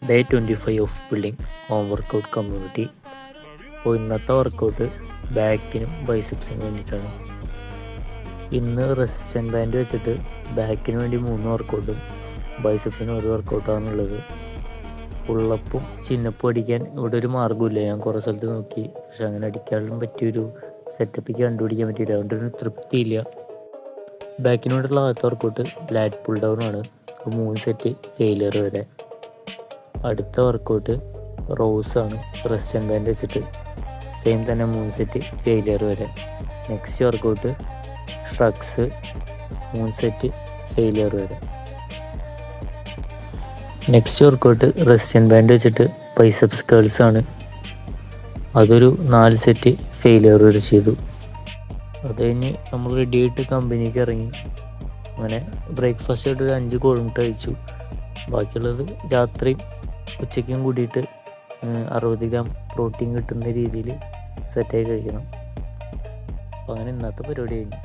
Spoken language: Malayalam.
Day 25 of building home workout community. അപ്പോൾ ഇന്നത്തെ വർക്കൗട്ട് ബാക്കിനും ബൈസെപ്സിനും വേണ്ടിയിട്ടാണ്. ഇന്ന് റെസിസ്റ്റൻറ്റ് ബാൻഡ് വെച്ചിട്ട് ബാക്കിന് വേണ്ടി 3 വർക്കൗട്ടും ബൈസെപ്സിന് 1 വർക്കൗട്ടാണുള്ളത്. പുള്ളപ്പും ചിന്നപ്പും അടിക്കാൻ ഇവിടെ ഒരു മാർഗ്ഗമില്ല. ഞാൻ കുറേ സ്ഥലത്ത് നോക്കി, പക്ഷെ അങ്ങനെ അടിക്കാനും പറ്റിയൊരു സെറ്റപ്പിക്ക് കണ്ടുപിടിക്കാൻ പറ്റിയില്ല. അതുകൊണ്ട് ഒരു തൃപ്തിയില്ല. ബാക്കിന് വേണ്ടിയിട്ടുള്ള ആദ്യത്തെ വർക്കൗട്ട് ലാറ്റ് പുൾ ഡൗൺ ആണ്. 3 സെറ്റ് ഫെയിലിയർ വരെ. അടുത്ത വർക്കൗട്ട് റോസാണ്. റെസിസ്റ്റൻറ്റ് ബാൻഡ് വെച്ചിട്ട് സെയിം തന്നെ 3 സെറ്റ് ഫെയിലിയർ വരെ. നെക്സ്റ്റ് വർക്കൗട്ട് ഷ്രഗ്സ് 3 സെറ്റ് ഫെയിലിയർ വരെ. നെക്സ്റ്റ് വർക്കൗട്ട് റെസിസ്റ്റൻറ്റ് ബാൻഡ് വെച്ചിട്ട് ബൈസെപ്സ് കേൾസ് ആണ്. അതൊരു 4 സെറ്റ് ഫെയിലിയർ വരെ ചെയ്തു. അത് കഴിഞ്ഞ് നമ്മൾ റെഡിയായിട്ട് കമ്പനിക്ക് ഇറങ്ങി. അങ്ങനെ ബ്രേക്ക്ഫാസ്റ്റ് ആയിട്ട് ഒരു 5 കോഴിമുട്ട കഴിച്ചു. ബാക്കിയുള്ളത് രാത്രി ഉച്ചയ്ക്കും കൂടിയിട്ട് 60 ഗ്രാം പ്രോട്ടീൻ കിട്ടുന്ന രീതിയിൽ സെറ്റായി കഴിക്കണം. അപ്പോൾ അങ്ങനെ ഇന്നത്തെ പരിപാടി കഴിഞ്ഞു.